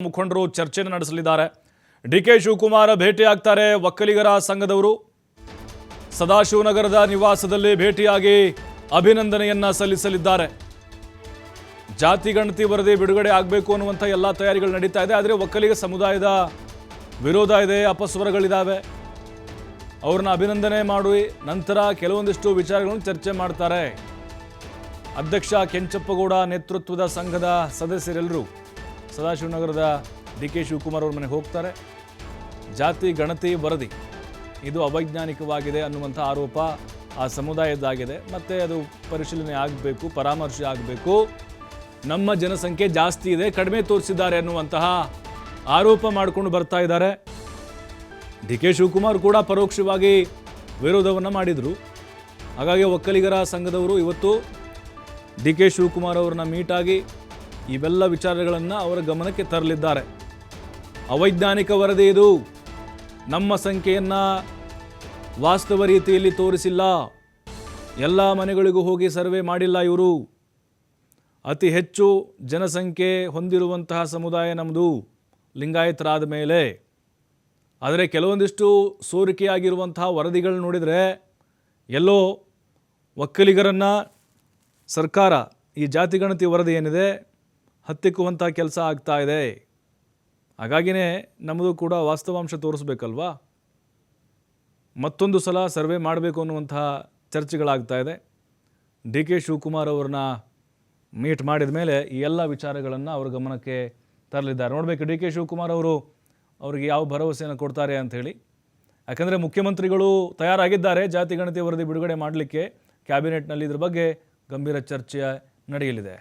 ಮುಖಂಡರು ಚರ್ಚೆ ನಡೆಸಲಿದ್ದಾರೆ. ಡಿಕೆ ಶಿವಕುಮಾರ್ ಭೇಟಿಯಾಗ್ತಾರೆ. ಒಕ್ಕಲಿಗರ ಸಂಘದವರು ಸದಾಶಿವನಗರದ ನಿವಾಸದಲ್ಲಿ ಭೇಟಿಯಾಗಿ ಅಭಿನಂದನೆಯನ್ನ ಸಲ್ಲಿಸಲಿದ್ದಾರೆ. ಜಾತಿ ಗಣತಿ ವರದಿ ಬಿಡುಗಡೆ ಆಗಬೇಕು ಅನ್ನುವಂಥ ಎಲ್ಲ ತಯಾರಿಗಳು ನಡೀತಾ ಇದೆ. ಆದರೆ ಒಕ್ಕಲಿಗ ಸಮುದಾಯದ ವಿರೋಧ ಇದೆ, ಅಪಸ್ವರಗಳಿದ್ದಾವೆ. ಅವ್ರನ್ನ ಅಭಿನಂದನೆ ಮಾಡಿ ನಂತರ ಕೆಲವೊಂದಿಷ್ಟು ವಿಚಾರಗಳನ್ನು ಚರ್ಚೆ ಮಾಡ್ತಾರೆ. ಅಧ್ಯಕ್ಷ ಕೆಂಚಪ್ಪಗೌಡ ನೇತೃತ್ವದ ಸಂಘದ ಸದಸ್ಯರೆಲ್ಲರೂ ಸದಾಶಿವನಗರದ ಡಿಕೆ ಶಿವಕುಮಾರ್ ಅವ್ರ ಮನೆಗೆ ಹೋಗ್ತಾರೆ. ಜಾತಿ ಗಣತಿ ವರದಿ ಇದು ಅವೈಜ್ಞಾನಿಕವಾಗಿದೆ ಅನ್ನುವಂಥ ಆರೋಪ ಆ ಸಮುದಾಯದ್ದಾಗಿದೆ. ಮತ್ತು ಅದು ಪರಿಶೀಲನೆ ಆಗಬೇಕು, ಪರಾಮರ್ಶೆ ಆಗಬೇಕು. ನಮ್ಮ ಜನಸಂಖ್ಯೆ ಜಾಸ್ತಿ ಇದೆ, ಕಡಿಮೆ ತೋರಿಸಿದ್ದಾರೆ ಅನ್ನುವಂತಹ ಆರೋಪ ಮಾಡಿಕೊಂಡು ಬರ್ತಾ ಇದ್ದಾರೆ. ಡಿಕೆ ಶಿವಕುಮಾರ್ ಕೂಡ ಪರೋಕ್ಷವಾಗಿ ವಿರೋಧವನ್ನು ಮಾಡಿದರು. ಹಾಗಾಗಿ ಒಕ್ಕಲಿಗರ ಸಂಘದವರು ಇವತ್ತು ಡಿಕೆ ಶಿವಕುಮಾರ್ ಅವರನ್ನ ಮೀಟಾಗಿ ಇವೆಲ್ಲ ವಿಚಾರಗಳನ್ನು ಅವರ ಗಮನಕ್ಕೆ ತರಲಿದ್ದಾರೆ. ಅವೈಜ್ಞಾನಿಕ ವರದಿ ಇದು, ನಮ್ಮ ಸಂಖ್ಯೆಯನ್ನು ವಾಸ್ತವ ರೀತಿಯಲ್ಲಿ ತೋರಿಸಿಲ್ಲ, ಎಲ್ಲ ಮನೆಗಳಿಗೂ ಹೋಗಿ ಸರ್ವೆ ಮಾಡಿಲ್ಲ ಇವರು. ಅತಿ ಹೆಚ್ಚು ಜನಸಂಖ್ಯೆ ಹೊಂದಿರುವಂತಹ ಸಮುದಾಯ ನಮ್ಮದು ಲಿಂಗಾಯತರಾದ ಮೇಲೆ. ಆದರೆ ಕೆಲವೊಂದಿಷ್ಟು ಸೋರಿಕೆಯಾಗಿರುವಂತಹ ವರದಿಗಳು ನೋಡಿದರೆ ಎಲ್ಲೋ ಒಕ್ಕಲಿಗರನ್ನು ಸರ್ಕಾರ ಈ ಜಾತಿ ಗಣತಿ ವರದಿ ಏನಿದೆ ಹತ್ತಿಕ್ಕುವಂಥ ಕೆಲಸ ಆಗ್ತಾ ಇದೆ. ಹಾಗಾಗಿಯೇ ನಮ್ಮದು ಕೂಡ ವಾಸ್ತವಾಂಶ ತೋರಿಸ್ಬೇಕಲ್ವಾ, ಮತ್ತೊಂದು ಸಲ ಸರ್ವೆ ಮಾಡಬೇಕು ಅನ್ನುವಂತಹ ಚರ್ಚೆಗಳಾಗ್ತಾ ಇದೆ. ಡಿ ಕೆ ಶಿವಕುಮಾರ್ ಅವ್ರನ್ನ ಮೀಟ್ ಮಾಡಿದ ಮೇಲೆ ಈ ಎಲ್ಲ ವಿಚಾರಗಳನ್ನು ಅವ್ರ ಗಮನಕ್ಕೆ ತರಲಿದ್ದಾರೆ. ನೋಡಬೇಕು ಡಿ ಕೆ ಶಿವಕುಮಾರ್ ಅವರು ಅವರಿಗೆ ಯಾವ ಭರವಸೆಯನ್ನು ಕೊಡ್ತಾರೆ ಅಂಥೇಳಿ. ಯಾಕಂದರೆ ಮುಖ್ಯಮಂತ್ರಿಗಳು ತಯಾರಾಗಿದ್ದಾರೆ ಜಾತಿ ಗಣತಿ ವರದಿ ಬಿಡುಗಡೆ ಮಾಡಲಿಕ್ಕೆ. ಕ್ಯಾಬಿನೆಟ್ನಲ್ಲಿ ಇದ್ರ ಬಗ್ಗೆ ಗಂಭೀರ ಚರ್ಚೆ ನಡೆಯಲಿದೆ.